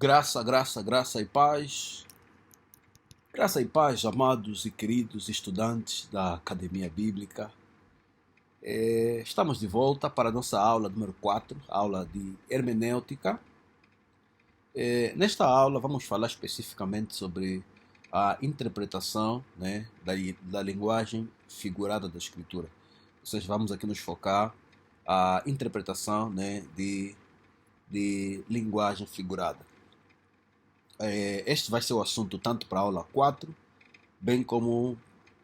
Graça e paz. Graça e paz, amados e queridos estudantes da Academia Bíblica. Estamos de volta para a nossa aula número 4, aula de hermenêutica. Nesta aula vamos falar especificamente sobre a interpretação, né, da linguagem figurada da Escritura. Ou seja, vamos aqui nos focar a interpretação, né, de linguagem figurada. Este vai ser o assunto tanto para a aula 4, bem como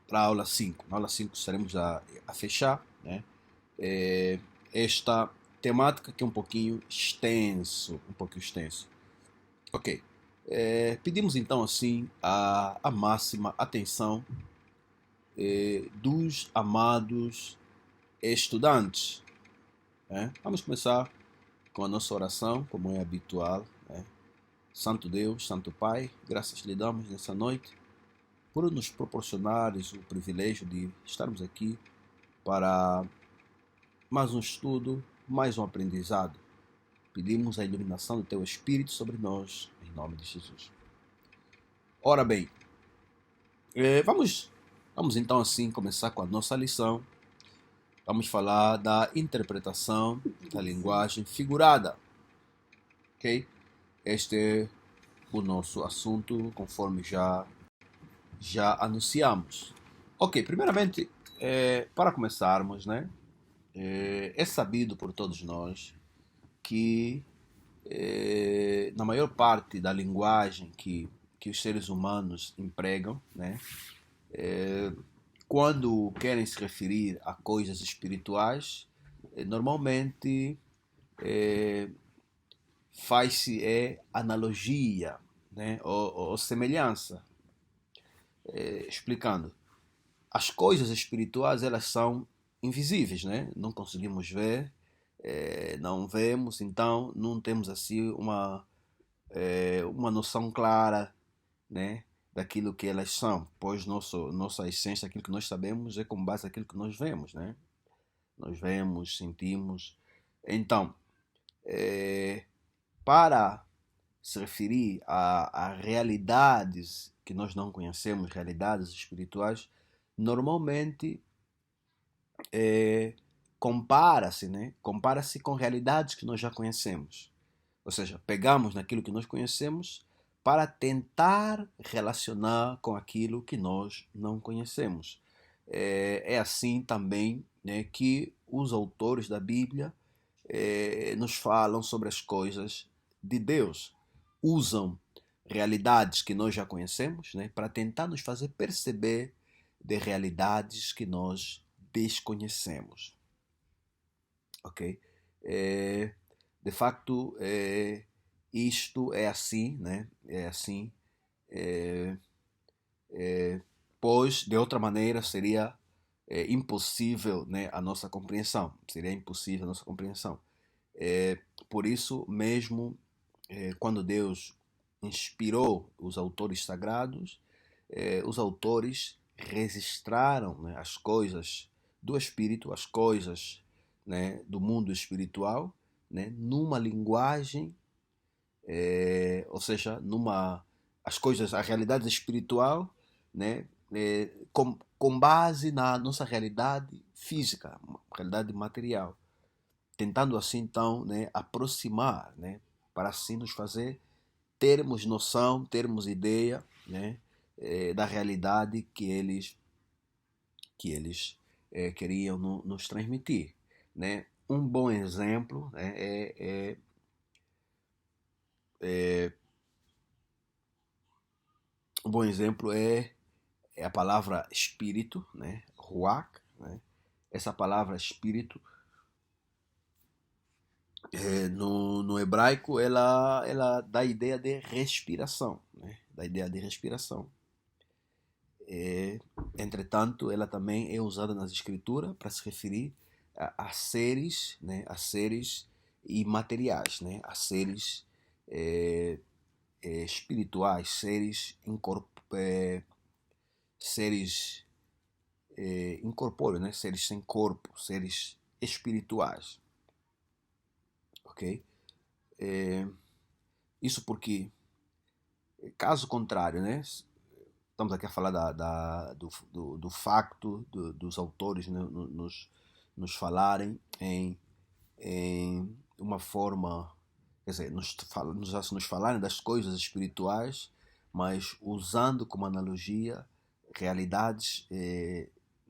para a aula 5. Na aula 5 estaremos a fechar, né, esta temática que é um pouquinho extenso. Ok. Pedimos então assim a máxima atenção dos amados estudantes. Vamos começar com a nossa oração, como é habitual. Santo Deus, Santo Pai, graças lhe damos nessa noite por nos proporcionares o privilégio de estarmos aqui para mais um estudo, mais um aprendizado. Pedimos a iluminação do Teu Espírito sobre nós, em nome de Jesus. Ora bem, vamos então assim começar com a nossa lição. Vamos falar da interpretação da linguagem figurada. Ok? Este é o nosso assunto, conforme já anunciamos. Ok, primeiramente, para começarmos, né, é sabido por todos nós que na maior parte da linguagem que os seres humanos empregam, né, quando querem se referir a coisas espirituais, normalmente faz-se analogia, né, ou semelhança. Explicando, as coisas espirituais elas são invisíveis, né? Não conseguimos ver, não vemos, então não temos assim uma noção clara, né, daquilo que elas são, pois nossa essência, aquilo que nós sabemos é com base naquilo que nós vemos, né? Nós vemos, sentimos. Então, para se referir a realidades que nós não conhecemos, realidades espirituais, normalmente compara-se, né? Compara-se com realidades que nós já conhecemos. Ou seja, pegamos naquilo que nós conhecemos para tentar relacionar com aquilo que nós não conhecemos. É assim também, né, que os autores da Bíblia nos falam sobre as coisas de Deus. Usam realidades que nós já conhecemos, né, para tentar nos fazer perceber de realidades que nós desconhecemos. Ok? De facto, isto é assim, né? É assim, pois de outra maneira seria impossível, né, a nossa compreensão. Seria impossível a nossa compreensão. Por isso mesmo, quando Deus inspirou os autores sagrados, os autores registraram, né, as coisas do Espírito, as coisas, né, do mundo espiritual, né, numa linguagem, ou seja, as coisas, a realidade espiritual, né, com base na nossa realidade física, realidade material, tentando assim então, né, aproximar, né, para assim nos fazer termos noção, termos ideia, né, da realidade que eles queriam nos transmitir, né? Um bom exemplo, né, um bom exemplo é a palavra espírito, né, ruach, né? Essa palavra espírito no hebraico ela dá a ideia de respiração, né? Da ideia de respiração. Entretanto, ela também é usada nas escrituras para se referir a seres, né, a seres imateriais, né, a seres espirituais, seres incorpóreos, né, seres sem corpo, seres espirituais, ok? Isso porque, caso contrário, né? Estamos aqui a falar do facto dos autores, né, nos falarem em uma forma, quer dizer, nos falarem das coisas espirituais, mas usando como analogia realidades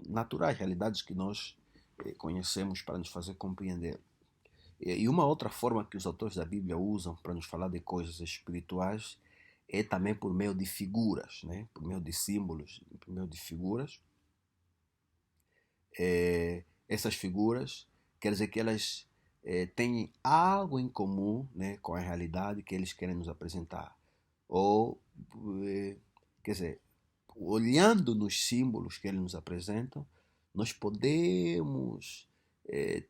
naturais, realidades que nós conhecemos para nos fazer compreender. E uma outra forma que os autores da Bíblia usam para nos falar de coisas espirituais é também por meio de figuras, né? Por meio de símbolos, por meio de figuras. Essas figuras quer dizer que elas têm algo em comum, né, com a realidade que eles querem nos apresentar. Ou, quer dizer, olhando nos símbolos que eles nos apresentam, nós podemos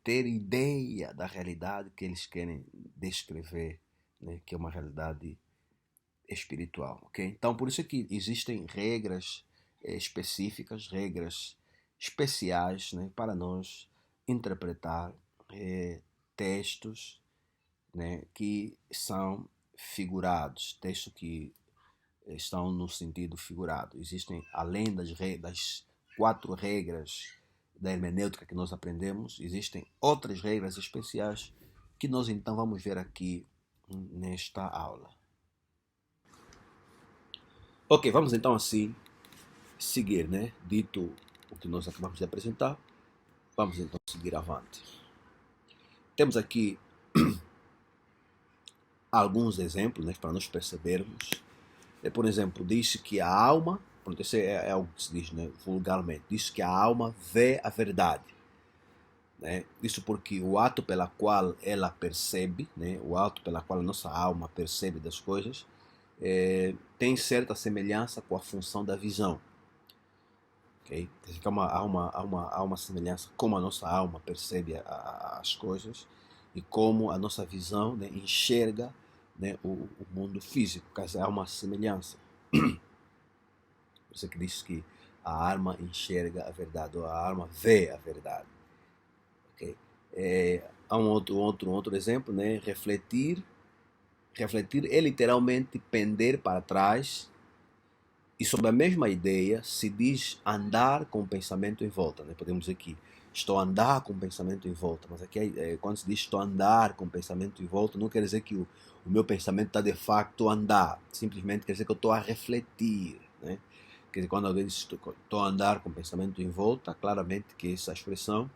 ter ideia da realidade que eles querem descrever, né, que é uma realidade espiritual, ok? Então, por isso é que existem regras específicas, regras especiais, né, para nós interpretar textos, né, que são figurados, textos que estão no sentido figurado. Existem, além das 4 regras da hermenêutica que nós aprendemos, existem outras regras especiais que nós então vamos ver aqui nesta aula. Ok, vamos então assim seguir, né? Dito o que nós acabamos de apresentar, vamos então seguir avante. Temos aqui alguns exemplos, né, para nós percebermos. Por exemplo, diz que a alma, isso é algo que se diz, né, vulgarmente, diz que a alma vê a verdade. Né? Isso porque o ato pela qual ela percebe, né, o ato pela qual a nossa alma percebe das coisas, tem certa semelhança com a função da visão. Okay? Há uma semelhança como a nossa alma percebe as coisas e como a nossa visão, né, enxerga, né, o mundo físico. Há uma semelhança. Por isso que diz que a alma enxerga a verdade, ou a alma vê a verdade. Okay? Há um outro exemplo, né? Refletir é literalmente pender para trás. E sobre a mesma ideia se diz andar com o pensamento em volta. Né? Podemos dizer que estou a andar com o pensamento em volta. Mas aqui, quando se diz estou a andar com o pensamento em volta, não quer dizer que o meu pensamento está de facto a andar. Simplesmente quer dizer que eu estou a refletir. Né? Quer dizer, quando alguém diz estou a andar com o pensamento em volta, claramente que essa expressão,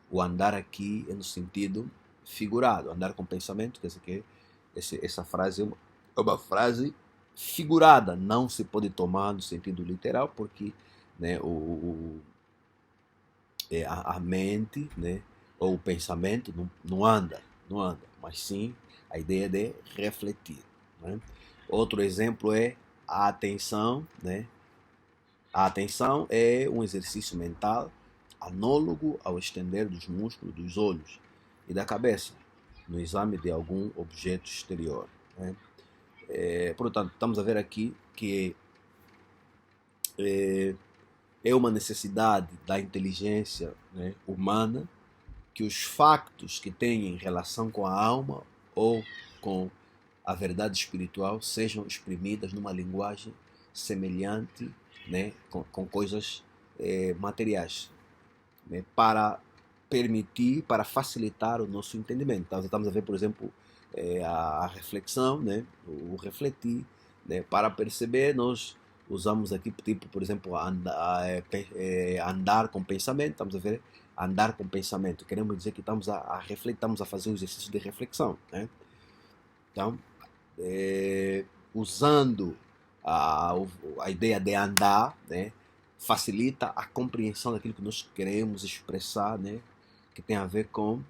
o andar aqui é no sentido figurado. Andar com o pensamento, quer dizer que essa frase é uma frase figurada, não se pode tomar no sentido literal, porque, né, a mente, né, ou o pensamento não anda, mas sim a ideia de refletir. Né? Outro exemplo é a atenção. Né? A atenção é um exercício mental análogo ao estender dos músculos dos olhos e da cabeça no exame de algum objeto exterior. Né? Portanto, estamos a ver aqui que é uma necessidade da inteligência, né, humana, que os factos que têm em relação com a alma ou com a verdade espiritual sejam exprimidas numa linguagem semelhante, né, com coisas materiais, né, para permitir, para facilitar o nosso entendimento. Então, estamos a ver, por exemplo, a reflexão, né, o refletir, né, para perceber. Nós usamos aqui, tipo, por exemplo, andar com pensamento. Estamos a ver andar com pensamento. Queremos dizer que estamos a refletir, estamos a fazer um exercício de reflexão. Né? Então, usando a ideia de andar, né, facilita a compreensão daquilo que nós queremos expressar, né, que tem a ver com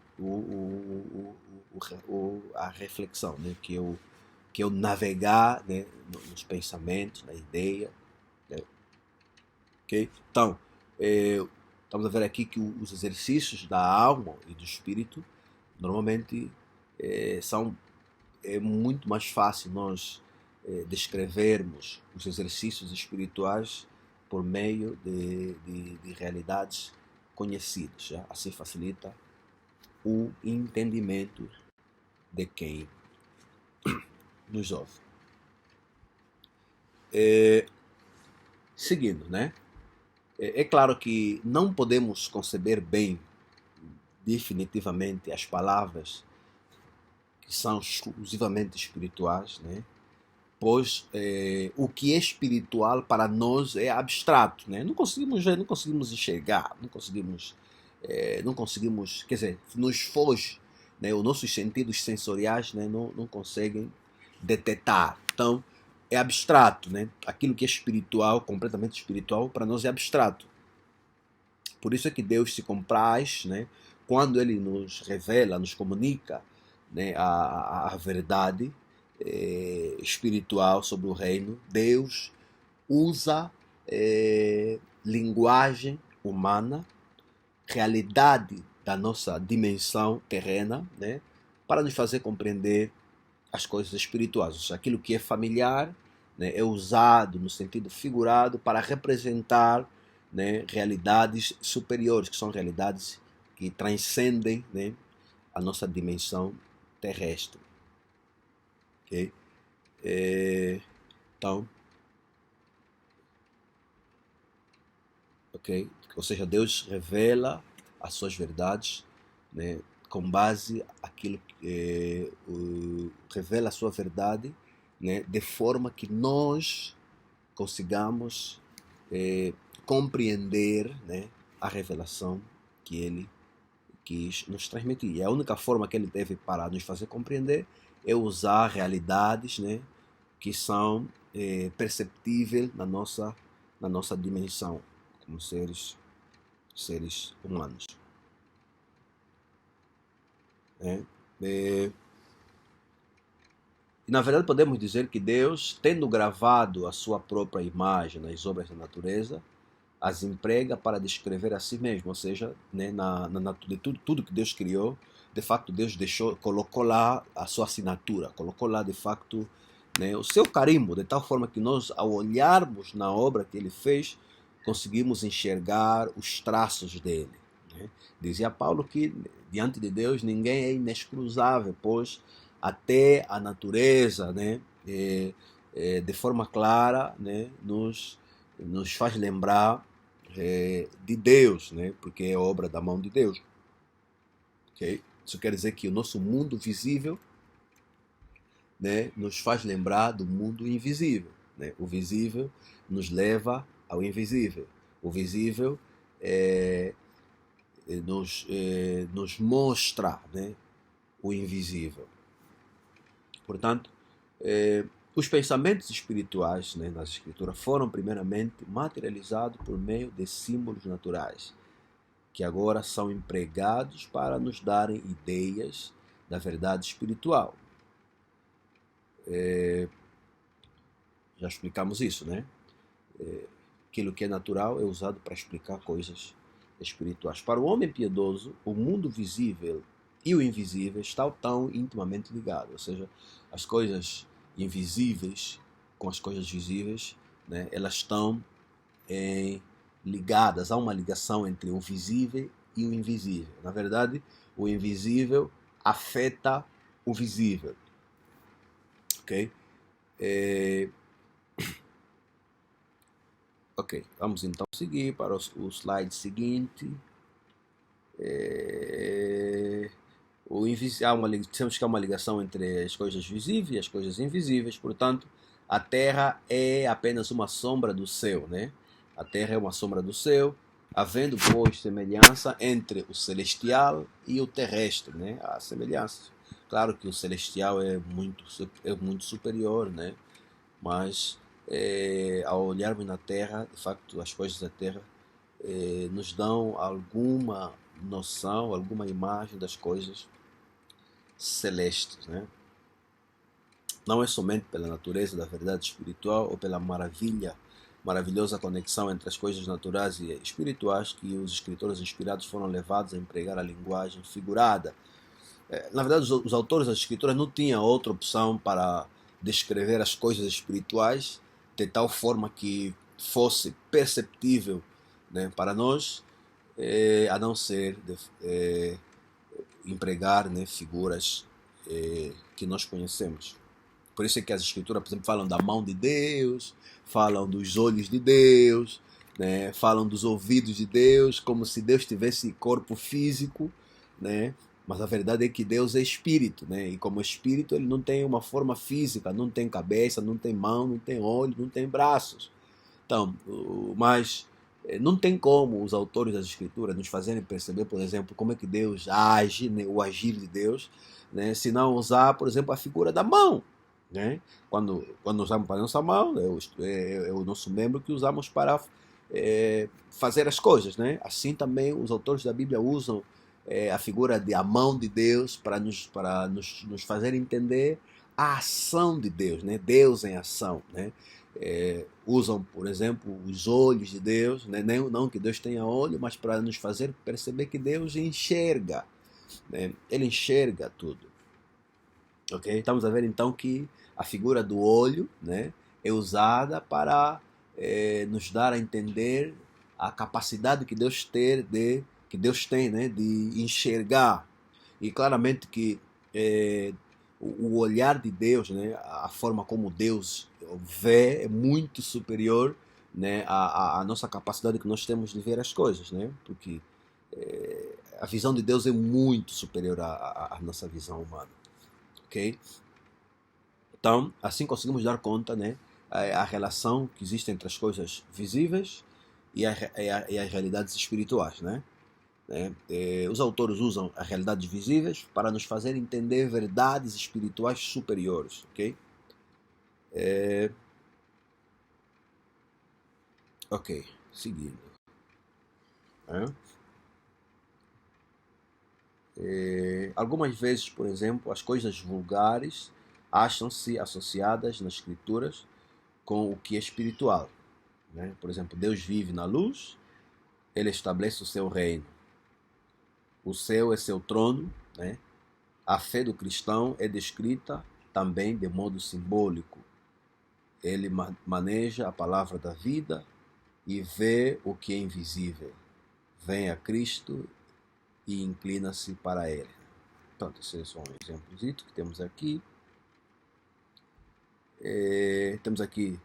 a reflexão, né, que é o navegar, né, nos pensamentos, na ideia. Né, okay? Então, estamos a ver aqui que os exercícios da alma e do espírito normalmente são muito mais fácil nós descrevermos os exercícios espirituais por meio de realidades conhecidas. Já? Assim facilita o entendimento de quem nos ouve. Seguindo, né? É claro que não podemos conceber bem, definitivamente, as palavras que são exclusivamente espirituais, né? Pois o que é espiritual para nós é abstrato, né? Não conseguimos ver, não conseguimos enxergar, não conseguimos, quer dizer, nos foge, né? Os nossos sentidos sensoriais, né? Não conseguem detectar. Então, é abstrato, né? Aquilo que é espiritual, completamente espiritual, para nós é abstrato. Por isso é que Deus se compraz, né? Quando Ele nos revela, nos comunica, né? a verdade espiritual sobre o reino. Deus usa linguagem humana, realidade da nossa dimensão terrena, né? Para nos fazer compreender as coisas espirituais. Ou seja, aquilo que é familiar, né, é usado no sentido figurado para representar, né, realidades superiores, que são realidades que transcendem, né, a nossa dimensão terrestre. Okay? Então, ok? Ou seja, Deus revela as suas verdades, né, com base aquilo que revela a sua verdade, né, de forma que nós consigamos compreender, né, a revelação que Ele quis nos transmitir. E a única forma que Ele teve para nos fazer compreender é usar realidades, né, que são perceptíveis na nossa dimensão como seres humanos. Né? E, na verdade, podemos dizer que Deus, tendo gravado a sua própria imagem nas obras da natureza, as emprega para descrever a si mesmo, ou seja, né, de tudo que Deus criou, de facto Deus colocou lá a sua assinatura, colocou lá de facto, né, o seu carimbo, de tal forma que nós, ao olharmos na obra que Ele fez, conseguimos enxergar os traços dele. Né? Dizia Paulo que diante de Deus ninguém é inexcusável, pois até a natureza, né, de forma clara, né, nos faz lembrar de Deus, né? Porque é obra da mão de Deus. Okay? Isso quer dizer que o nosso mundo visível, né, nos faz lembrar do mundo invisível. Né? O visível nos leva ao invisível. O visível nos mostra, né, o invisível. Portanto, os pensamentos espirituais, né, nas escrituras foram primeiramente materializados por meio de símbolos naturais, que agora são empregados para nos darem ideias da verdade espiritual. Já explicamos isso, né? Aquilo que é natural é usado para explicar coisas espirituais. Para o homem piedoso, o mundo visível e o invisível estão tão intimamente ligados, ou seja, as coisas invisíveis com as coisas visíveis, né, elas estão ligadas, há uma ligação entre o visível e o invisível. Na verdade, o invisível afeta o visível. Ok? Ok, vamos então seguir para o slide seguinte. Temos que há uma ligação entre as coisas visíveis e as coisas invisíveis, portanto, a Terra é apenas uma sombra do céu, né? A Terra é uma sombra do céu, havendo, pois, semelhança entre o celestial e o terrestre, né? A semelhança. Claro que o celestial é muito superior, né? Mas, ao olharmos na Terra, de facto, as coisas da Terra nos dão alguma noção, alguma imagem das coisas celestes, né? Não é somente pela natureza da verdade espiritual ou pela maravilhosa conexão entre as coisas naturais e espirituais que os escritores inspirados foram levados a empregar a linguagem figurada. Na verdade, os autores das escrituras não tinham outra opção para descrever as coisas espirituais de tal forma que fosse perceptível, né, para nós, a não ser empregar, né, figuras que nós conhecemos. Por isso é que as escrituras, por exemplo, falam da mão de Deus, falam dos olhos de Deus, né? Falam dos ouvidos de Deus, como se Deus tivesse corpo físico, né? Mas a verdade é que Deus é espírito, né? E como espírito, ele não tem uma forma física, não tem cabeça, não tem mão, não tem olho, não tem braços. Então, mas não tem como os autores das escrituras nos fazerem perceber, por exemplo, como é que Deus age, né, o agir de Deus, né, se não usar, por exemplo, a figura da mão. Né? Quando usamos para a nossa mão, é o nosso membro que usamos para fazer as coisas. Né? Assim também os autores da Bíblia usam a figura de a mão de Deus para nos fazer entender a ação de Deus, né? Deus em ação. Né? Usam, por exemplo, os olhos de Deus, né? Não que Deus tenha olho, mas para nos fazer perceber que Deus enxerga, né? Ele enxerga tudo. Okay? Estamos a ver então que a figura do olho, né, é usada para nos dar a entender a capacidade que Deus tem, né, de enxergar. E claramente que o olhar de Deus, né, a forma como Deus vê é muito superior, né, à nossa capacidade que nós temos de ver as coisas, né, porque a visão de Deus é muito superior à nossa visão humana. Ok? Então, assim conseguimos dar conta, né, a relação que existe entre as coisas visíveis e as realidades espirituais. Né? Os autores usam as realidades visíveis para nos fazer entender verdades espirituais superiores. Ok? Ok, seguindo. Algumas vezes, por exemplo, as coisas vulgares acham-se associadas nas escrituras com o que é espiritual. Né? Por exemplo, Deus vive na luz, ele estabelece o seu reino. O céu é seu trono. Né? A fé do cristão é descrita também de modo simbólico. Ele maneja a palavra da vida e vê o que é invisível. Vem a Cristo e inclina-se para ele. Portanto, esse é só um exemplo que temos aqui. Temos aqui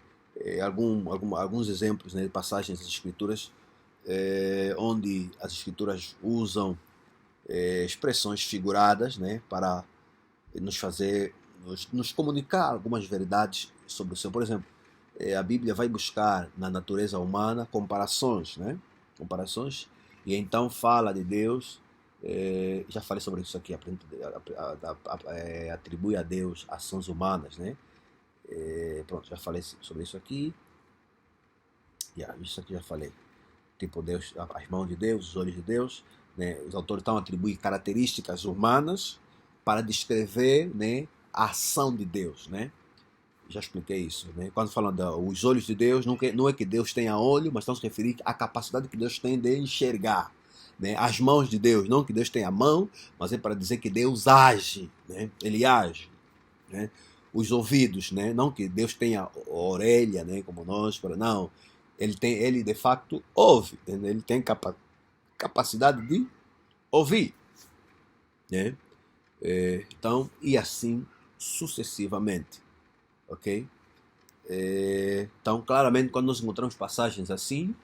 alguns exemplos, né, de passagens das Escrituras onde as Escrituras usam expressões figuradas, né, para nos comunicar algumas verdades sobre o céu. Por exemplo, a Bíblia vai buscar na natureza humana comparações, né? Comparações, e então fala de Deus. Já falei sobre isso aqui, atribui a Deus ações humanas, né? Pronto, já falei sobre isso aqui. Isso aqui já falei. Tipo, Deus, as mãos de Deus, os olhos de Deus. Né? Os autores estão atribuindo características humanas para descrever, né, a ação de Deus. Né? Já expliquei isso. Né? Quando falam dos olhos de Deus, não é que Deus tenha olho, mas estão se referindo à capacidade que Deus tem de enxergar. Né? As mãos de Deus, não que Deus tenha mão, mas é para dizer que Deus age. Né? Ele age. Né? Os ouvidos, né? Não que Deus tenha orelha, né? Como nós, não. Ele de facto ouve, né? Ele tem capacidade de ouvir, né? Então, e assim sucessivamente, ok? Então, claramente, quando nós encontramos passagens assim,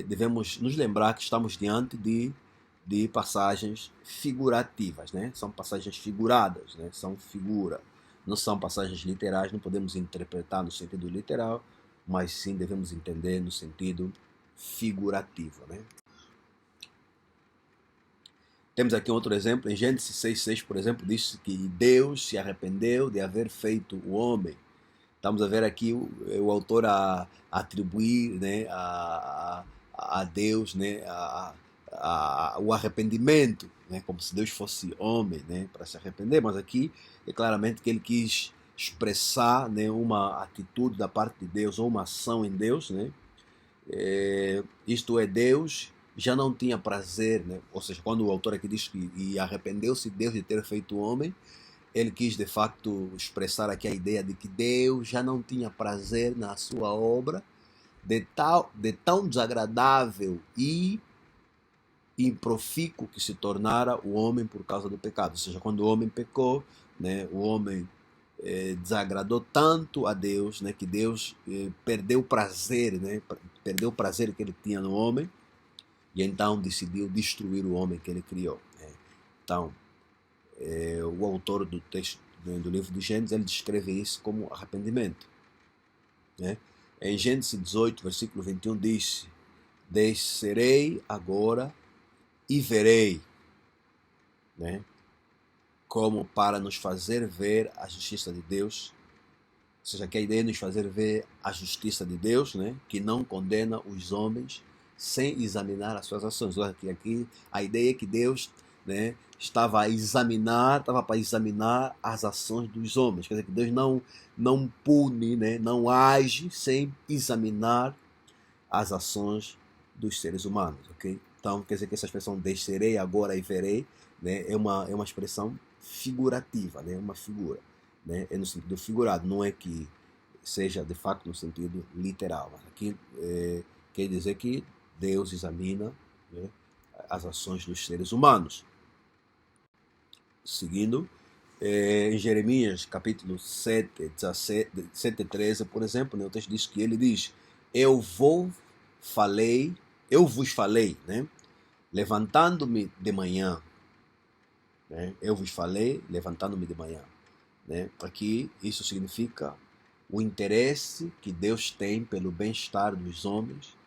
devemos nos lembrar que estamos diante de passagens figurativas, né? São passagens figuradas, né? São figura. Não são passagens literais, não podemos interpretar no sentido literal, mas sim devemos entender no sentido figurativo. Né? Temos aqui outro exemplo, em Gênesis 6,6, por exemplo, diz que Deus se arrependeu de haver feito o homem. Estamos a ver aqui o autor a atribuir, né, a Deus, né, o arrependimento, né, como se Deus fosse homem, né, para se arrepender, mas aqui é claramente que ele quis expressar, né, uma atitude da parte de Deus ou uma ação em Deus, né, isto é, Deus já não tinha prazer, né, ou seja, quando o autor aqui diz que e arrependeu-se Deus de ter feito o homem, ele quis de facto expressar aqui a ideia de que Deus já não tinha prazer na sua obra, de tão desagradável e improfícuo que se tornara o homem por causa do pecado. Ou seja, quando o homem pecou, né, o homem desagradou tanto a Deus, né, que Deus perdeu o prazer, né, perdeu o prazer que ele tinha no homem, e então decidiu destruir o homem que ele criou, né. Então, o autor do texto, né, do livro de Gênesis, ele descreve isso como arrependimento, né. Em Gênesis 18, versículo 21, diz: descerei agora e verei, né, como para nos fazer ver a justiça de Deus. Ou seja, que a ideia é nos fazer ver a justiça de Deus, né, que não condena os homens sem examinar as suas ações. Aqui a ideia é que Deus, né, estava para examinar as ações dos homens. Quer dizer, que Deus não pune, né, não age sem examinar as ações dos seres humanos, ok? Então, quer dizer que essa expressão descerei agora e verei, né, é uma expressão figurativa, né, uma figura, né, é no sentido figurado, não é que seja de fato no sentido literal. Mas aqui quer dizer que Deus examina, né, as ações dos seres humanos. Seguindo, em Jeremias capítulo 7, 17, 7, 13, por exemplo, né, o texto diz que ele diz: eu vos falei, né, levantando-me de manhã, né, eu vos falei, levantando-me de manhã, né. Aqui isso significa o interesse que Deus tem pelo bem-estar dos homens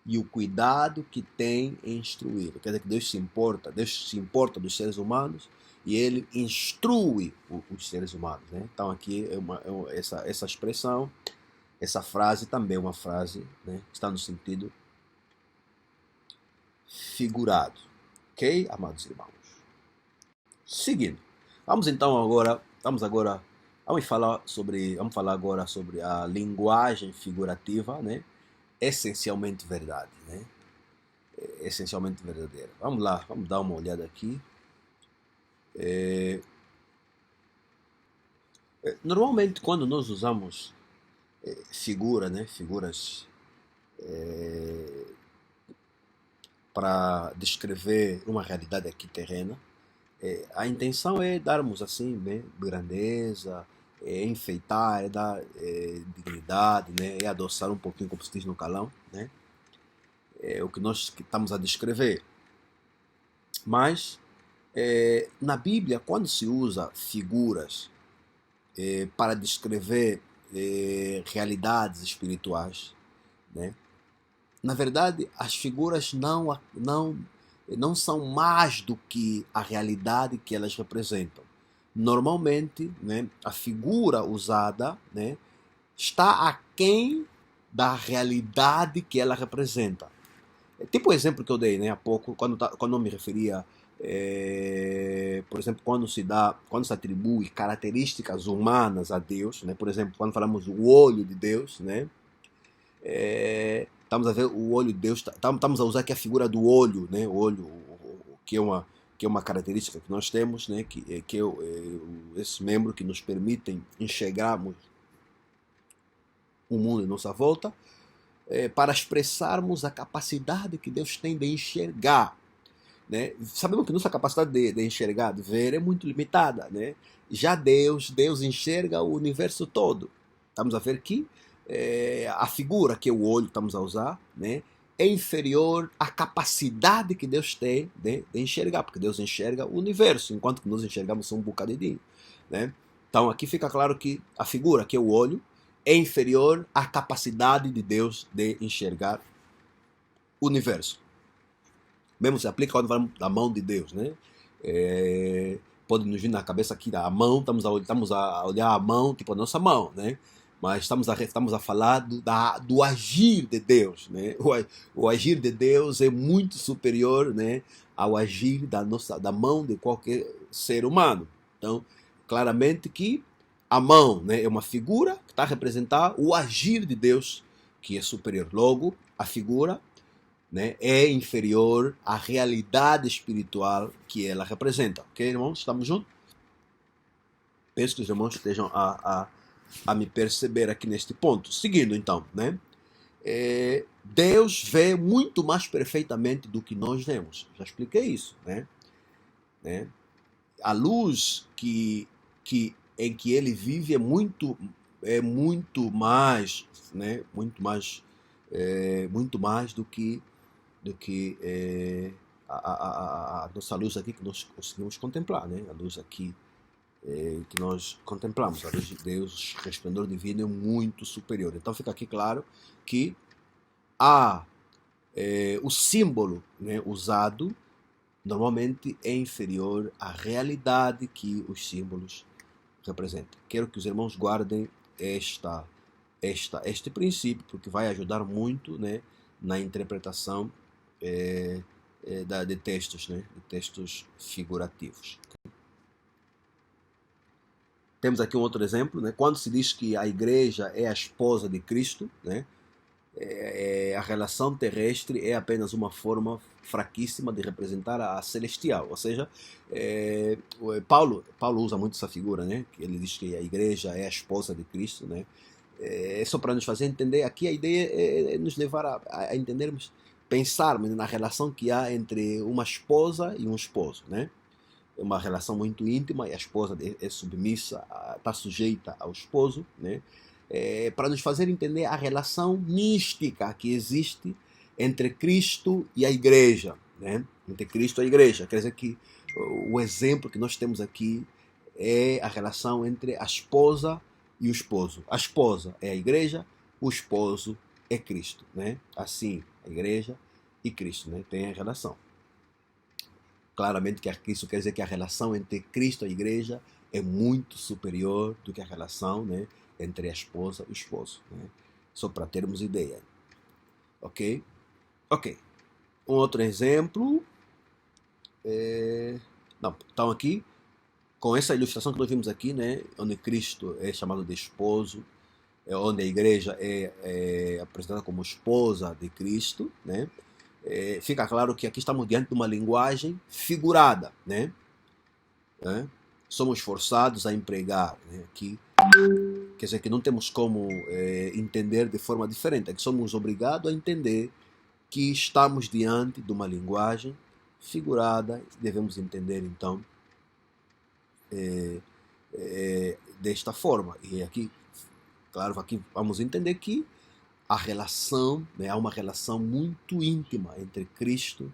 e o cuidado que tem em instruí-lo. Quer dizer que Deus se importa dos seres humanos e ele instrui os seres humanos, né? Então aqui essa expressão, essa frase também é uma frase, né, que está no sentido figurado. Ok, amados irmãos? Seguindo, vamos falar agora sobre a linguagem figurativa, né? Essencialmente verdade, né? Essencialmente verdadeira. Vamos lá, vamos dar uma olhada aqui. Normalmente, quando nós usamos figuras para descrever uma realidade aqui terrena, a intenção é darmos assim, né, grandeza, enfeitar, dar dignidade, né, e adoçar um pouquinho, como se diz no calão, né, o que nós estamos a descrever. Mas na Bíblia, quando se usa figuras para descrever realidades espirituais, né, na verdade, as figuras não são mais do que a realidade que elas representam. Normalmente, né, a figura usada, né, está aquém da realidade que ela representa. Tipo o exemplo que eu dei, né, há pouco, quando eu me referia, por exemplo, quando se atribui características humanas a Deus, né, por exemplo, quando falamos do olho de Deus, né, estamos a ver o olho de Deus, estamos a usar aqui a figura do olho, né, o olho, que é uma característica que nós temos, né, que é esse membro que nos permitem enxergarmos o mundo em nossa volta, para expressarmos a capacidade que Deus tem de enxergar, né? Sabemos que nossa capacidade de enxergar, de ver, é muito limitada, né? Já Deus enxerga o universo todo. Estamos a ver que a figura, que é o olho que estamos a usar, né, é inferior à capacidade que Deus tem de enxergar, porque Deus enxerga o universo, enquanto que nós enxergamos só um bocadinho, né? Então aqui fica claro que a figura, que é o olho, é inferior à capacidade de Deus de enxergar o universo. Mesmo se aplica quando falamos da mão de Deus, né? Pode nos vir na cabeça aqui a mão, estamos a olhar a mão, tipo a nossa mão, né? Mas estamos a falar do agir de Deus, né? O agir de Deus é muito superior, né, ao agir da mão de qualquer ser humano. Então, claramente que a mão, né, é uma figura que está a representar o agir de Deus, que é superior. Logo, a figura, né, é inferior à realidade espiritual que ela representa. Ok, irmãos? Estamos juntos? Penso que os irmãos estejam a me perceber aqui neste ponto. Seguindo, então, né? Deus vê muito mais perfeitamente do que nós vemos. Já expliquei isso, né? A luz que em que ele vive é muito mais, né? Muito mais do que a nossa luz aqui que nós conseguimos contemplar, né? A luz aqui que nós contemplamos, a luz de Deus, o resplendor divino é muito superior. Então fica aqui claro que o símbolo, né, usado normalmente é inferior à realidade que os símbolos representam. Quero que os irmãos guardem este princípio, porque vai ajudar muito, né, na interpretação de textos, né, de textos figurativos. Temos aqui um outro exemplo, né, quando se diz que a igreja é a esposa de Cristo, né, a relação terrestre é apenas uma forma fraquíssima de representar a celestial. Ou seja, Paulo usa muito essa figura, né? Ele diz que a igreja é a esposa de Cristo, né? É só para nos fazer entender. Aqui a ideia é nos levar a entendermos, pensarmos na relação que há entre uma esposa e um esposo, né? É uma relação muito íntima e a esposa é submissa, está sujeita ao esposo, né? Para nos fazer entender a relação mística que existe entre Cristo e a igreja, né? Entre Cristo e a igreja. Quer dizer que o exemplo que nós temos aqui é a relação entre a esposa e o esposo. A esposa é a igreja, o esposo é Cristo, né? Assim, a igreja e Cristo, né, tem a relação. Claramente que isso quer dizer que a relação entre Cristo e a igreja é muito superior do que a relação, né, entre a esposa e o esposo, né? Só para termos ideia. Ok? Ok. Um outro exemplo. Não, então aqui, com essa ilustração que nós vimos aqui, né, onde Cristo é chamado de esposo, onde a igreja é apresentada como esposa de Cristo, né? Fica claro que aqui estamos diante de uma linguagem figurada, né? Somos forçados a empregar, né, aqui, quer dizer que não temos como entender de forma diferente, é que somos obrigados a entender que estamos diante de uma linguagem figurada, devemos entender então desta forma. E aqui, claro, aqui vamos entender que a relação, né, há uma relação muito íntima entre Cristo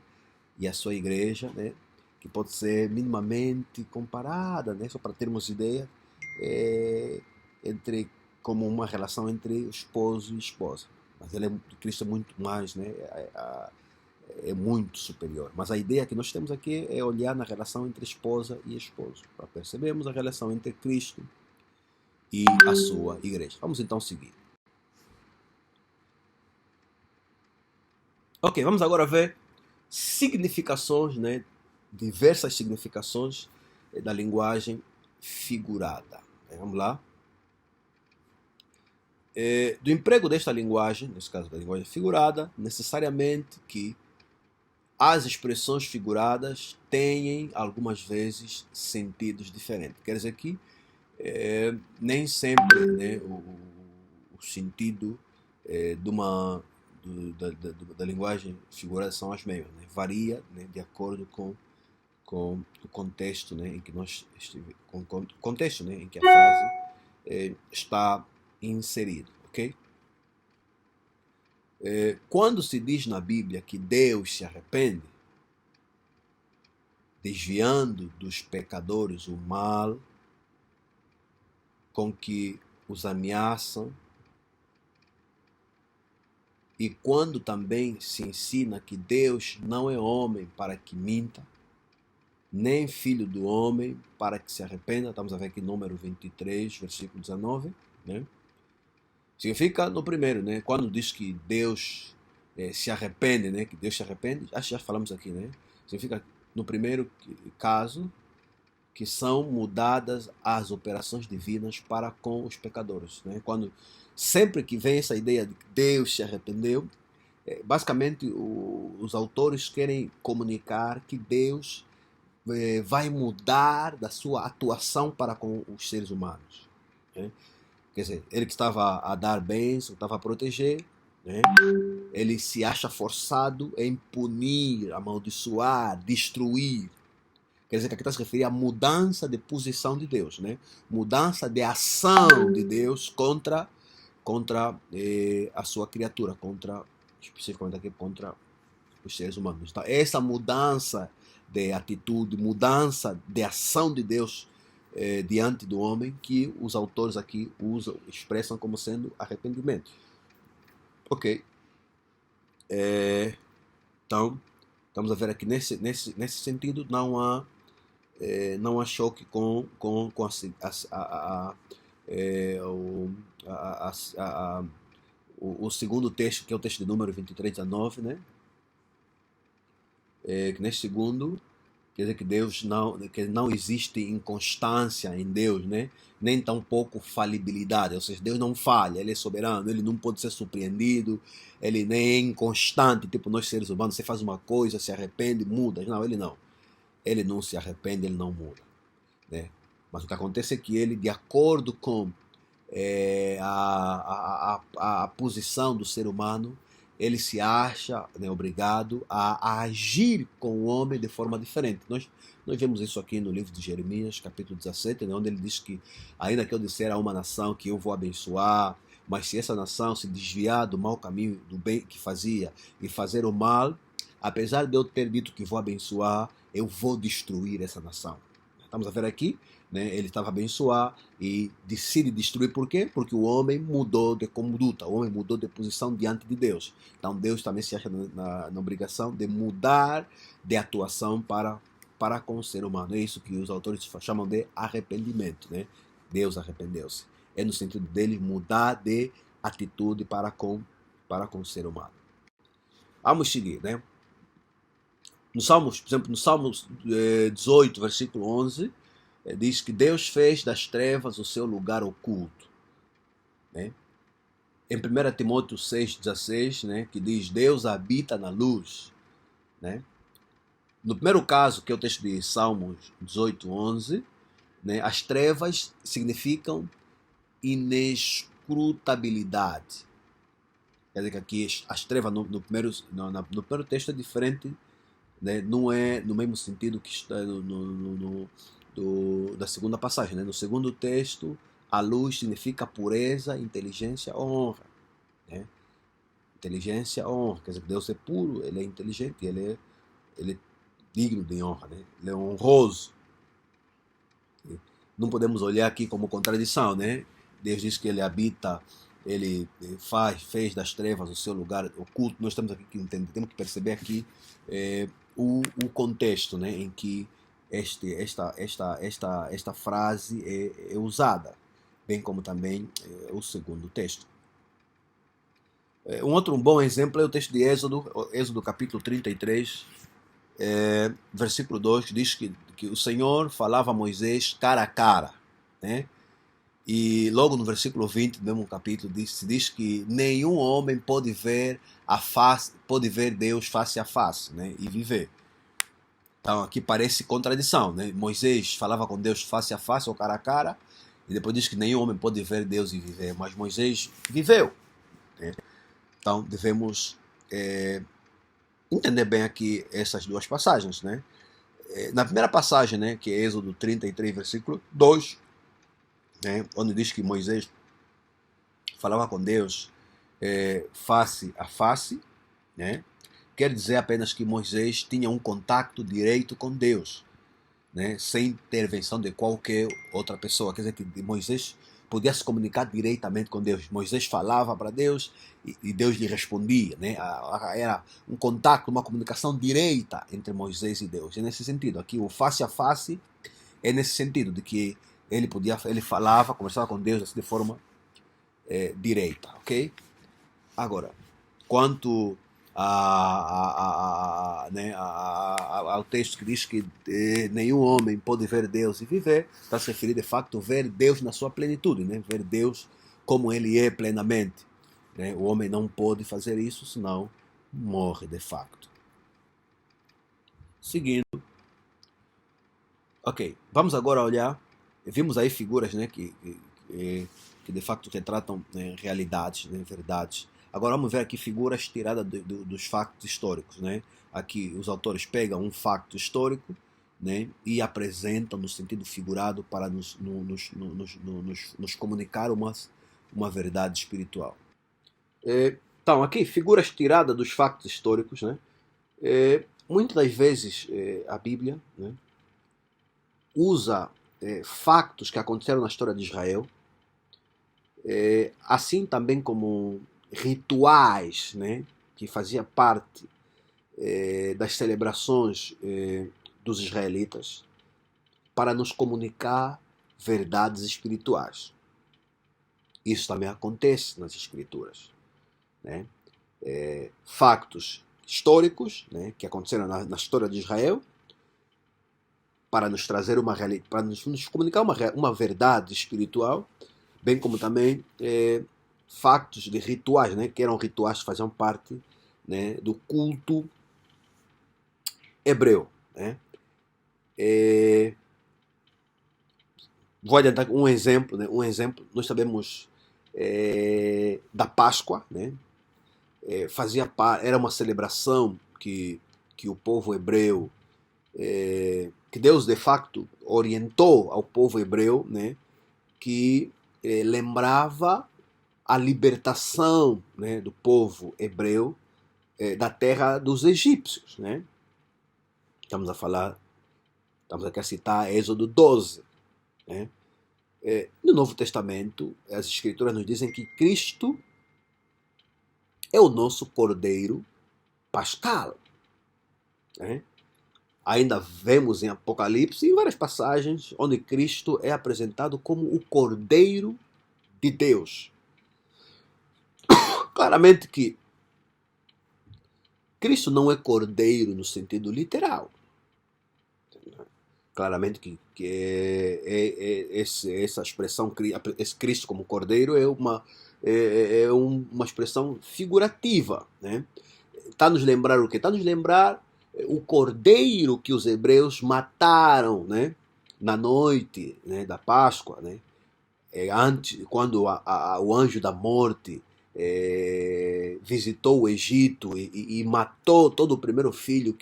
e a sua igreja, né, que pode ser minimamente comparada, né, só para termos ideia, como uma relação entre esposo e esposa. Mas Cristo é muito mais, né, é muito superior. Mas a ideia que nós temos aqui é olhar na relação entre esposa e esposo, para percebermos a relação entre Cristo e a sua igreja. Vamos então seguir. Ok, vamos agora ver significações, né, diversas significações da linguagem figurada. Vamos lá. Do emprego desta linguagem, nesse caso da linguagem figurada, necessariamente que as expressões figuradas têm algumas vezes sentidos diferentes. Quer dizer que nem sempre, né, o sentido da linguagem figurada são as mesmas, né? Varia, né, de acordo com o contexto, né, em que contexto, né, em que a frase está inserida, ok? Quando se diz na Bíblia que Deus se arrepende, desviando dos pecadores o mal com que os ameaçam, e quando também se ensina que Deus não é homem para que minta, nem filho do homem para que se arrependa, estamos a ver aqui número 23, versículo 19, né? Significa no primeiro, né? Quando diz que Deus se arrepende, né? Que Deus se arrepende, acho que já falamos aqui, né? Significa no primeiro caso que são mudadas as operações divinas para com os pecadores, né? Sempre que vem essa ideia de que Deus se arrependeu, basicamente os autores querem comunicar que Deus vai mudar da sua atuação para com os seres humanos, né? Quer dizer, ele que estava a dar bênção, estava a proteger, né? Ele se acha forçado em punir, amaldiçoar, destruir, Quer dizer que aqui está se referindo à mudança de posição de Deus, né? Mudança de ação de Deus contra a sua criatura, especificamente aqui contra os seres humanos. Então, essa mudança de atitude, mudança de ação de Deus diante do homem, que os autores aqui expressam como sendo arrependimento. Ok. Então, estamos a ver aqui nesse sentido, não há choque com o segundo texto, que é o texto de número 23-19, né? Que neste segundo, quer dizer que não existe inconstância em Deus, né? Nem tampouco falibilidade, ou seja, Deus não falha, Ele é soberano, Ele não pode ser surpreendido, Ele nem é inconstante, tipo nós seres humanos, você faz uma coisa, se arrepende, muda. Não, Ele não. Ele não se arrepende, Ele não muda, né? Mas o que acontece é que Ele, de acordo com a posição do ser humano, ele se acha, né, obrigado a agir com o homem de forma diferente. Nós vemos isso aqui no livro de Jeremias, capítulo 17, né, onde ele diz que, ainda que eu disser a uma nação que eu vou abençoar, mas se essa nação se desviar do mau caminho, do bem que fazia, e fazer o mal, apesar de eu ter dito que vou abençoar, eu vou destruir essa nação. Estamos a ver aqui, né, ele estava a abençoar e decide destruir. Por quê? Porque o homem mudou de conduta, o homem mudou de posição diante de Deus. Então Deus também se acha na obrigação de mudar de atuação para com o ser humano. É isso que os autores chamam de arrependimento, né? Deus arrependeu-se. É no sentido dele mudar de atitude para com o ser humano. Vamos seguir, né? No Salmos, por exemplo, no Salmos 18, versículo 11, diz que Deus fez das trevas o seu lugar oculto, né? Em 1 Timóteo 6,16, né, que diz: Deus habita na luz, né? No primeiro caso, que é o texto de Salmos 18, 11, né, as trevas significam inescrutabilidade. Quer dizer que aqui as trevas no primeiro texto é diferente, né? Não é no mesmo sentido que está da segunda passagem, né? No segundo texto, a luz significa pureza, inteligência, honra, né? Inteligência, honra, quer dizer que Deus é puro, Ele é inteligente, Ele é digno de honra, né? Ele é honroso. Não podemos olhar aqui como contradição, né? Deus diz que Ele habita, Ele fez das trevas o seu lugar oculto. Nós temos aqui que entender, temos que perceber aqui o contexto, né, em que esta frase é usada, bem como também o segundo texto. Um bom exemplo é o texto de Êxodo capítulo 33, versículo 2, que diz que o Senhor falava a Moisés cara a cara, né? E logo no versículo 20 do mesmo capítulo diz que nenhum homem pode ver Deus face a face, né, e viver. Então aqui parece contradição, né? Moisés falava com Deus face a face ou cara a cara, e depois diz que nenhum homem pode ver Deus e viver, mas Moisés viveu, né? Então devemos entender bem aqui essas duas passagens, né? Na primeira passagem, né, que é Êxodo 33, versículo 2, né, onde diz que Moisés falava com Deus face a face, né? Quer dizer apenas que Moisés tinha um contato direto com Deus, né, sem intervenção de qualquer outra pessoa. Quer dizer que Moisés podia se comunicar diretamente com Deus. Moisés falava para Deus e Deus lhe respondia, né? Era um contato, uma comunicação direta entre Moisés e Deus. É nesse sentido, aqui o face a face é nesse sentido, de que ele falava, conversava com Deus assim, de forma direta, ok? Agora, quanto ao texto que diz que nenhum homem pode ver Deus e viver, está se referindo de facto ver Deus na sua plenitude, né? Ver Deus como Ele é plenamente, né? O homem não pode fazer isso, senão morre de facto. Seguindo, ok, vamos agora olhar. Vimos aí figuras, né, que de facto retratam, né, realidades, né, verdades. Agora vamos ver aqui figuras tiradas dos factos históricos, né? Aqui os autores pegam um facto histórico né, e apresentam no sentido figurado para nos comunicar uma verdade espiritual. Então, aqui, figuras tiradas dos factos históricos, né? Muitas das vezes a Bíblia, né, usa factos que aconteceram na história de Israel, assim também como rituais, né, que fazia parte das celebrações dos israelitas, para nos comunicar verdades espirituais. Isso também acontece nas Escrituras, né? Factos históricos, né, que aconteceram na história de Israel, para nos trazer para nos comunicar uma verdade espiritual, bem como também factos de rituais, né, que eram rituais que faziam parte, né, do culto hebreu, né? Vou adiantar um exemplo, né? Nós sabemos da Páscoa, né? Era uma celebração que o povo hebreu, que Deus de facto orientou ao povo hebreu, né? Que lembrava a libertação, né, do povo hebreu da terra dos egípcios, né? Estamos aqui a citar Êxodo 12, né? No Novo Testamento, as Escrituras nos dizem que Cristo é o nosso Cordeiro Pascal, né? Ainda vemos em Apocalipse, em várias passagens, onde Cristo é apresentado como o Cordeiro de Deus. Claramente que Cristo não é cordeiro no sentido literal. Claramente que essa expressão, esse Cristo como cordeiro, é uma expressão figurativa, né? Está nos lembrar o quê? Está nos lembrar o cordeiro que os hebreus mataram, né, na noite, né, da Páscoa, né? Antes, quando o anjo da morte visitou o Egito e matou todo o primeiro filho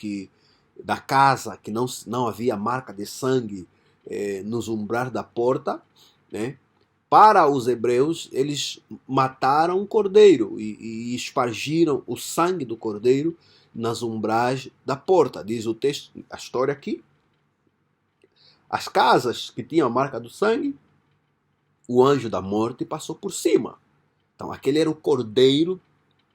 da casa, que não havia marca de sangue nos umbrais da porta, né? Para os hebreus, eles mataram o cordeiro e espargiram o sangue do cordeiro nas umbrais da porta. Diz o texto, a história aqui. As casas que tinham a marca do sangue, o anjo da morte passou por cima. Então, aquele era o cordeiro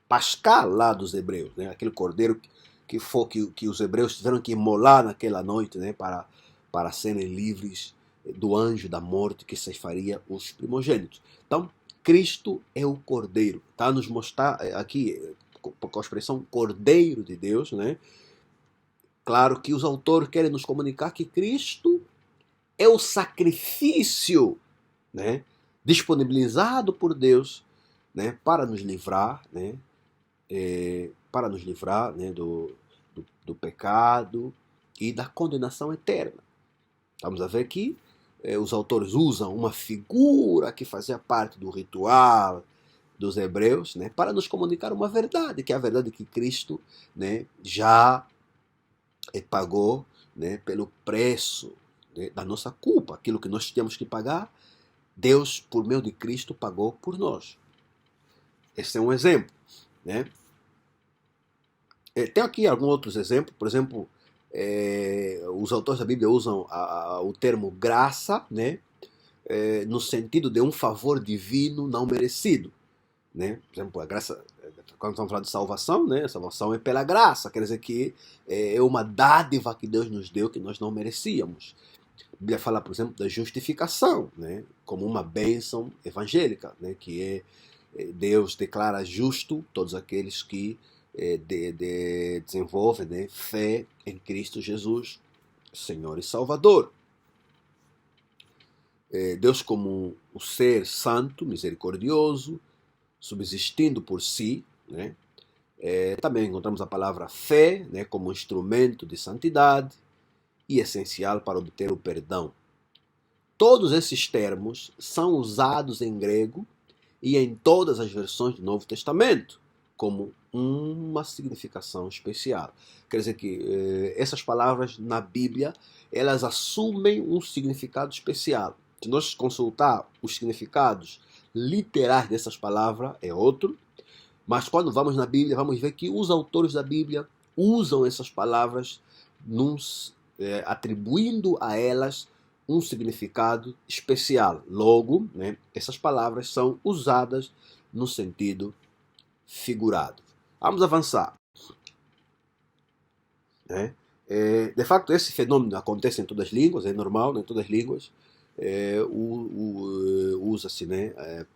pascal lá dos hebreus, né? Aquele cordeiro que os hebreus tiveram que imolar naquela noite, né? Para serem livres do anjo da morte que ceifaria os primogênitos. Então, Cristo é o Cordeiro. Está a nos mostrar aqui, com a expressão Cordeiro de Deus, né? Claro que os autores querem nos comunicar que Cristo é o sacrifício, né, disponibilizado por Deus, né, para nos livrar, né, né, do pecado e da condenação eterna. Vamos a ver que os autores usam uma figura que fazia parte do ritual dos hebreus, né, para nos comunicar uma verdade, que é a verdade que Cristo, né, já pagou, né, pelo preço, né, da nossa culpa. Aquilo que nós tínhamos que pagar, Deus, por meio de Cristo, pagou por nós. Esse é um exemplo, né? Tem aqui alguns outros exemplos. Por exemplo, os autores da Bíblia usam o termo graça, né, no sentido de um favor divino não merecido, né? Por exemplo, a graça, quando estamos falando de salvação, né, a salvação é pela graça, quer dizer que é uma dádiva que Deus nos deu que nós não merecíamos. A Bíblia fala, por exemplo, da justificação, né, como uma bênção evangélica, né, que Deus declara justo todos aqueles que desenvolvem, né, fé em Cristo Jesus, Senhor e Salvador. Deus como o ser santo, misericordioso, subsistindo por si, né? Também encontramos a palavra fé, né, como instrumento de santidade e essencial para obter o perdão. Todos esses termos são usados em grego e em todas as versões do Novo Testamento, como uma significação especial. Quer dizer que essas palavras na Bíblia, elas assumem um significado especial. Se nós consultar os significados literais dessas palavras, é outro. Mas quando vamos na Bíblia, vamos ver que os autores da Bíblia usam essas palavras atribuindo a elas um significado especial. Logo, né, essas palavras são usadas no sentido figurado. Vamos avançar. Né? De facto, esse fenômeno acontece em todas as línguas, é normal, né, em todas as línguas. Usa-se, né,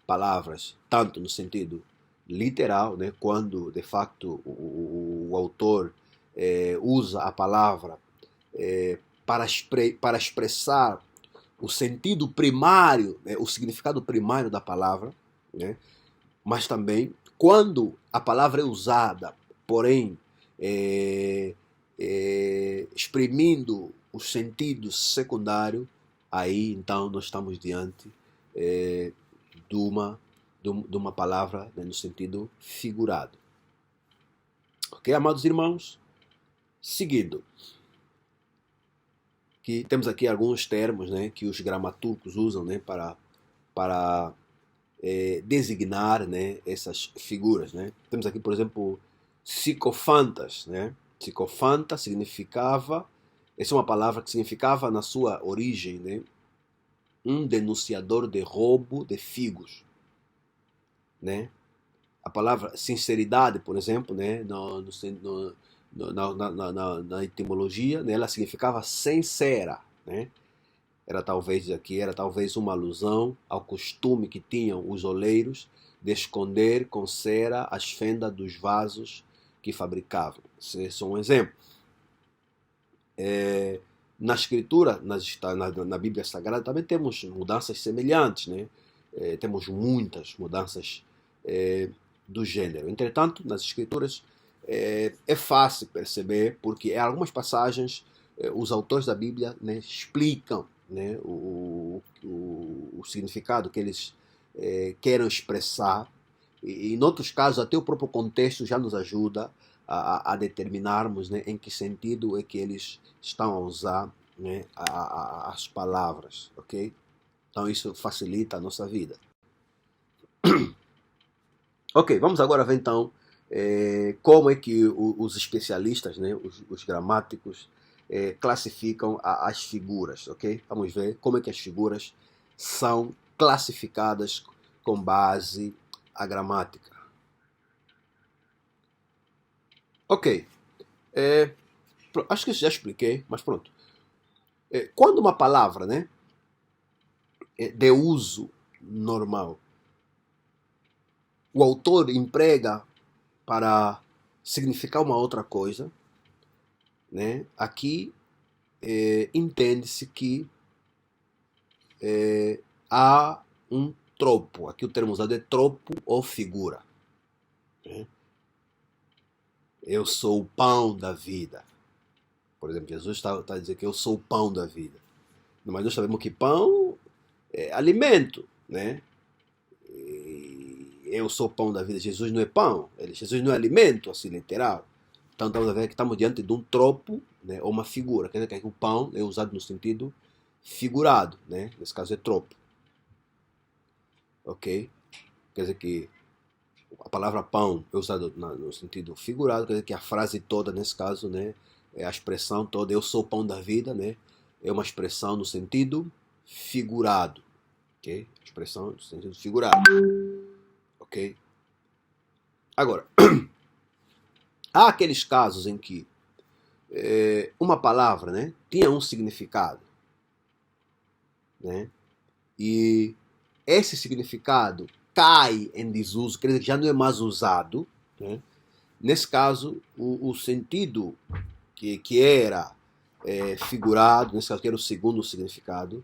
palavras tanto no sentido literal, né, quando de facto o autor usa a palavra para expressar o sentido primário, né, o significado primário da palavra, né, mas também quando a palavra é usada, porém exprimindo os sentidos secundários, aí então nós estamos diante de uma palavra, né, no sentido figurado. Ok, amados irmãos? Seguindo, que temos aqui alguns termos, né, que os gramaturgos usam, né, para designar, né, essas figuras. Né? Temos aqui, por exemplo, psicofantas. Né? Psicofanta significava, essa é uma palavra que significava na sua origem, né, um denunciador de roubo de figos. Né? A palavra sinceridade, por exemplo, né, na etimologia, né, ela significava sincera. Né? Era talvez uma alusão ao costume que tinham os oleiros de esconder com cera as fendas dos vasos que fabricavam. Esse é só um exemplo. Na escritura, na Bíblia Sagrada, também temos mudanças semelhantes. Né? Temos muitas mudanças do gênero. Entretanto, nas escrituras é fácil perceber, porque em algumas passagens os autores da Bíblia, né, explicam, né, o significado que eles querem expressar, e em outros casos até o próprio contexto já nos ajuda a determinarmos, né, em que sentido é que eles estão a usar, né, as palavras, ok? Então isso facilita a nossa vida. Ok, vamos agora ver então como é que os especialistas, né, os gramáticos, classificam as figuras, ok? Vamos ver como é que as figuras são classificadas com base a gramática. Ok, acho que já expliquei, mas pronto. Quando uma palavra, né, de uso normal, o autor emprega para significar uma outra coisa, né, aqui entende-se que há um tropo. Aqui o termo usado é tropo ou figura. Né? Eu sou o pão da vida. Por exemplo, Jesus está a dizer que eu sou o pão da vida. Mas nós sabemos que pão é alimento. Né? Eu sou o pão da vida. Jesus não é pão. Jesus não é alimento, assim, literal. Então estamos a ver que estamos diante de um tropo, né, ou uma figura. Quer dizer que o pão é usado no sentido figurado. Né? Nesse caso é tropo. Ok? Quer dizer que a palavra pão é usada no sentido figurado, quer dizer que a frase toda, nesse caso, né, a expressão toda, eu sou o pão da vida, né, é uma expressão no sentido figurado. Ok? Expressão no sentido figurado. Ok? Agora, há aqueles casos em que uma palavra, né, tinha um significado, né, e esse significado cai em desuso, quer dizer que já não é mais usado. Né? Nesse caso, o sentido que era figurado, nesse caso que era o segundo significado,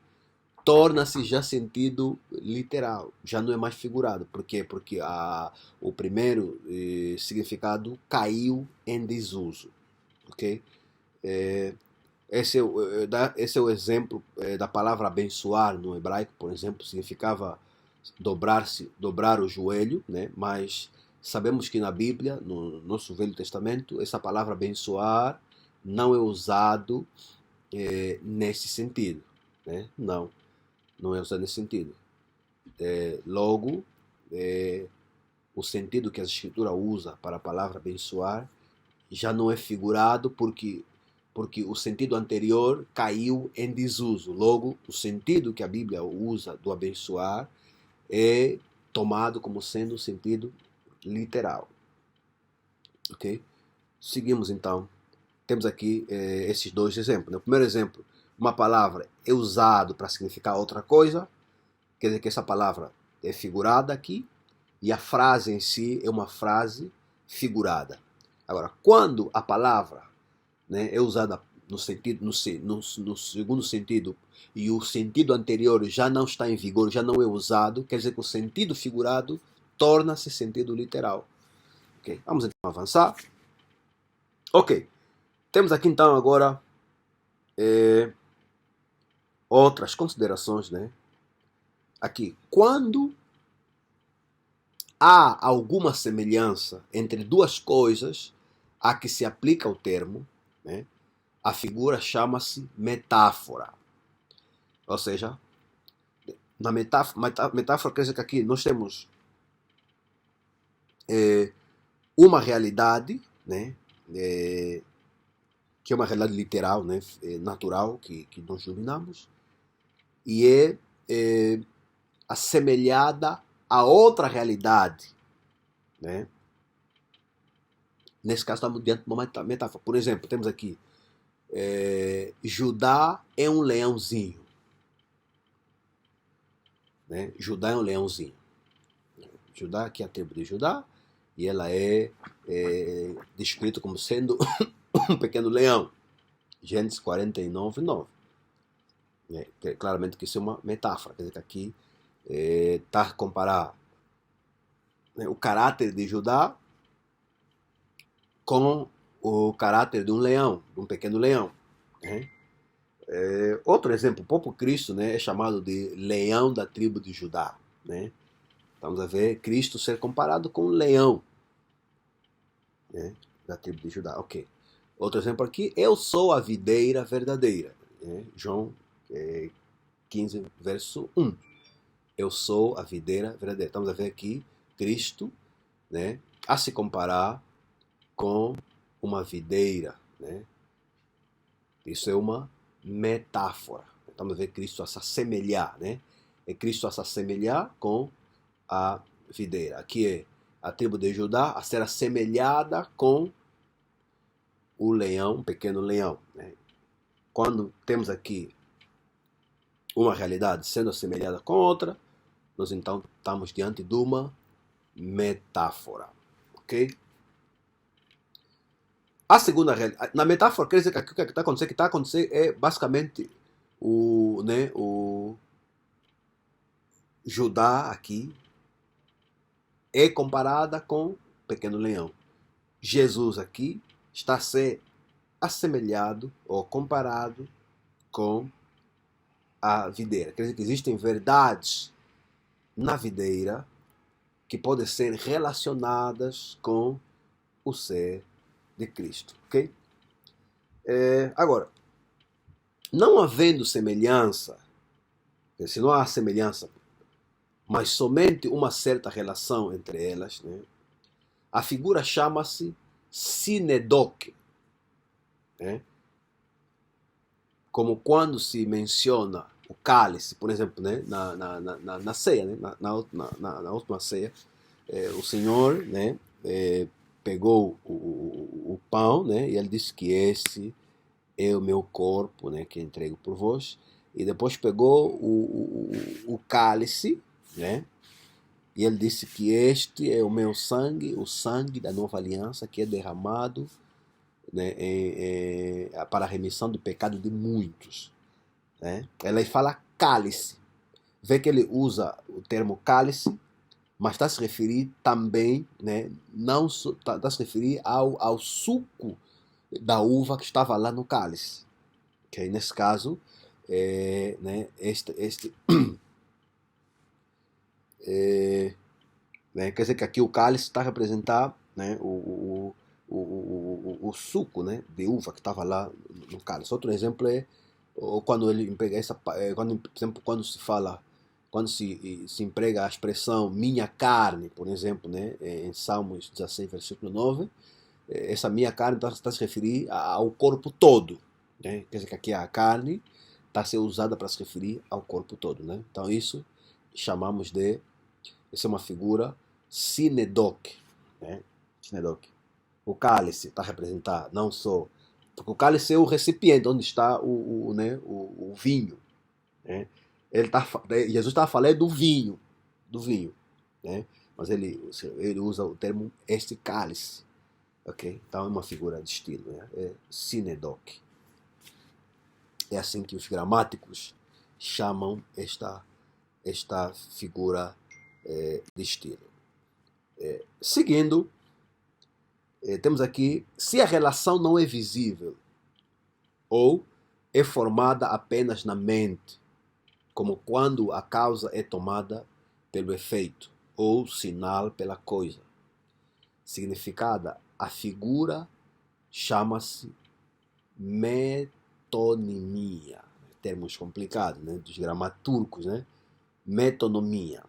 torna-se já sentido literal, já não é mais figurado. Por quê? Porque o primeiro significado caiu em desuso. Ok? Esse é o exemplo da palavra abençoar no hebraico, por exemplo, significava dobrar o joelho, né? Mas sabemos que na Bíblia, no nosso Velho Testamento, essa palavra abençoar não é usado nesse sentido, né? Não é usado nesse sentido. Logo, o sentido que a Escritura usa para a palavra abençoar já não é figurado porque o sentido anterior caiu em desuso. Logo, o sentido que a Bíblia usa do abençoar é tomado como sendo um sentido literal. Ok? Seguimos então. Temos aqui esses dois exemplos. No primeiro exemplo, uma palavra é usada para significar outra coisa, quer dizer que essa palavra é figurada aqui, e a frase em si é uma frase figurada. Agora, quando a palavra, né, é usada no segundo sentido e o sentido anterior já não está em vigor, já não é usado, quer dizer que o sentido figurado torna-se sentido literal. Okay? Vamos então avançar. Ok, temos aqui então agora outras considerações, né? Aqui, quando há alguma semelhança entre duas coisas a que se aplica o termo, né? A figura chama-se metáfora. Ou seja, na metáfora quer dizer que aqui nós temos uma realidade, né? Que é uma realidade literal, né? Natural, que nós dominamos, e é assemelhada a outra realidade, né? Nesse caso, estamos diante de uma metáfora. Por exemplo, temos aqui Judá é um leãozinho. Né? Judá é um leãozinho. Judá, aqui é a tribo de Judá, e ela é descrita como sendo um pequeno leão. Gênesis 49, 9. Claramente que isso é uma metáfora. Quer dizer que aqui está a comparar, né, o caráter de Judá com o caráter de um leão, de um pequeno leão. Né? Outro exemplo, o próprio Cristo, né, é chamado de leão da tribo de Judá. Né? Vamos a ver Cristo ser comparado com um leão, né, da tribo de Judá. Ok. Outro exemplo aqui, eu sou a videira verdadeira. Né? João 15, verso 1. Eu sou a videira verdadeira. Estamos a ver aqui Cristo, né, a se comparar com uma videira. Né? Isso é uma metáfora. Estamos a ver Cristo a se assemelhar. Né? É Cristo a se assemelhar com a videira. Aqui é a tribo de Judá a ser assemelhada com o leão, um pequeno leão. Né? Quando temos aqui uma realidade sendo assemelhada com outra, nós então estamos diante de uma metáfora. Ok? A segunda realidade, na metáfora, quer dizer que o que está acontecendo? O que está acontecendo é basicamente o Judá aqui é comparada com o pequeno leão. Jesus aqui está a ser assemelhado ou comparado com a videira. Quer dizer que existem verdades na videira que podem ser relacionadas com o ser de Cristo. Ok? Agora, não havendo semelhança, se não há semelhança, mas somente uma certa relação entre elas, né, a figura chama-se sinedoque. Né? Como quando se menciona o cálice, por exemplo, né, na ceia, né, na última ceia, o Senhor, né, pegou o pão, né, e ele disse que esse é o meu corpo, né, que entrego por vós, e depois pegou o cálice, né, e ele disse que este é o meu sangue, o sangue da nova aliança que é derramado, né, para a remissão do pecado de muitos. Né? Ela fala cálice. Vê que ele usa o termo cálice, mas está a se referir também, né, não está a se referir ao suco da uva que estava lá no cálice. Okay? Nesse caso, né, né? Quer dizer que aqui o cálice está a representar, né, o suco, né, de uva que estava lá no cálice. Outro exemplo é quando ele emprega quando, por exemplo, quando se fala, quando se emprega a expressão minha carne, por exemplo, né, em Salmos 16, versículo 9, essa minha carne está a se referir ao corpo todo, né? Quer dizer que aqui a carne está a ser usada para se referir ao corpo todo, né? Então isso chamamos de, essa é uma figura sinedoc, né? Sinedoc. O cálice está a representar não só, porque o cálice é o recipiente onde está né, o vinho, né? Jesus estava falando do vinho, né? Mas ele usa o termo este cálice, ok? Então é uma figura de estilo, né? É sinedoc. É assim que os gramáticos chamam esta figura de estilo. Seguindo, temos aqui, se a relação não é visível ou é formada apenas na mente, como quando a causa é tomada pelo efeito ou sinal pela coisa. Significada, a figura chama-se metonimia. Termos complicados, né, dos dramaturgos, né? Metonomia.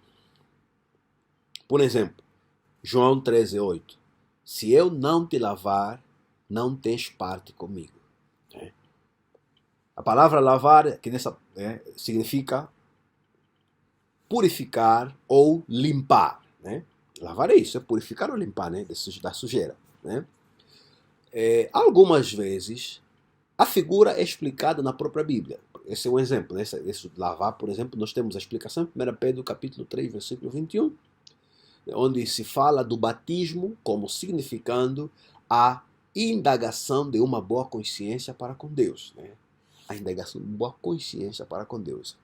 Por exemplo, João 13:8. Se eu não te lavar, não tens parte comigo. A palavra lavar que significa purificar ou limpar, né? Lavar é isso, é purificar ou limpar, né? Da sujeira, né? Algumas vezes a figura é explicada na própria Bíblia. Esse é um exemplo, né? Esse lavar, por exemplo, nós temos a explicação em 1 Pedro capítulo 3, versículo 21, onde se fala do batismo como significando a indagação de uma boa consciência para com Deus, né? A indagação de boa consciência para com Deus.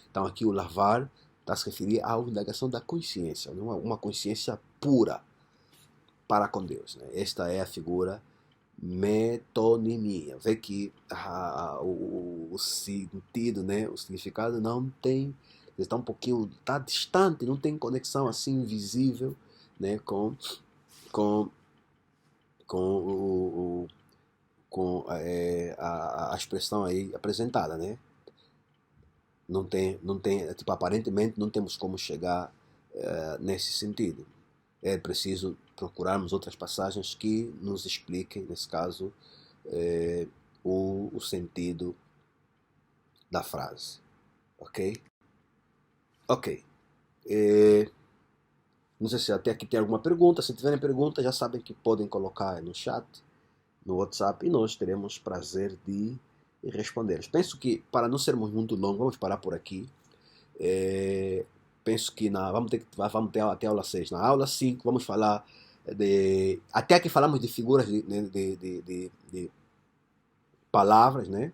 Então aqui o lavar está a se referir à indagação da consciência, uma consciência pura para com Deus, né? Esta é a figura metonimia. Vê que o sentido, né, o significado não tem, está um pouquinho, está distante, não tem conexão assim visível, né, com, com a expressão aí apresentada, né? Não tem, tipo, aparentemente não temos como chegar nesse sentido. É preciso procurarmos outras passagens que nos expliquem, nesse caso, o sentido da frase. Ok? Ok. Não sei se até aqui tem alguma pergunta. Se tiverem pergunta, já sabem que podem colocar no chat, no WhatsApp, e nós teremos prazer de responder. Penso que, para não sermos muito longos, vamos parar por aqui. Penso que vamos ter até a aula 6. Na aula 5 vamos falar até aqui falamos de figuras de palavras, né?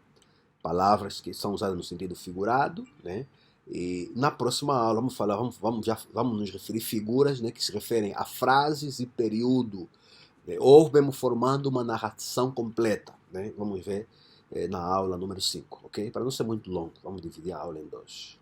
Palavras que são usadas no sentido figurado, né? E na próxima aula vamos nos referir figuras, né, que se referem a frases e período, né, ou mesmo formando uma narração completa, né? Vamos ver na aula número 5, ok? Para não ser muito longo, vamos dividir a aula em dois.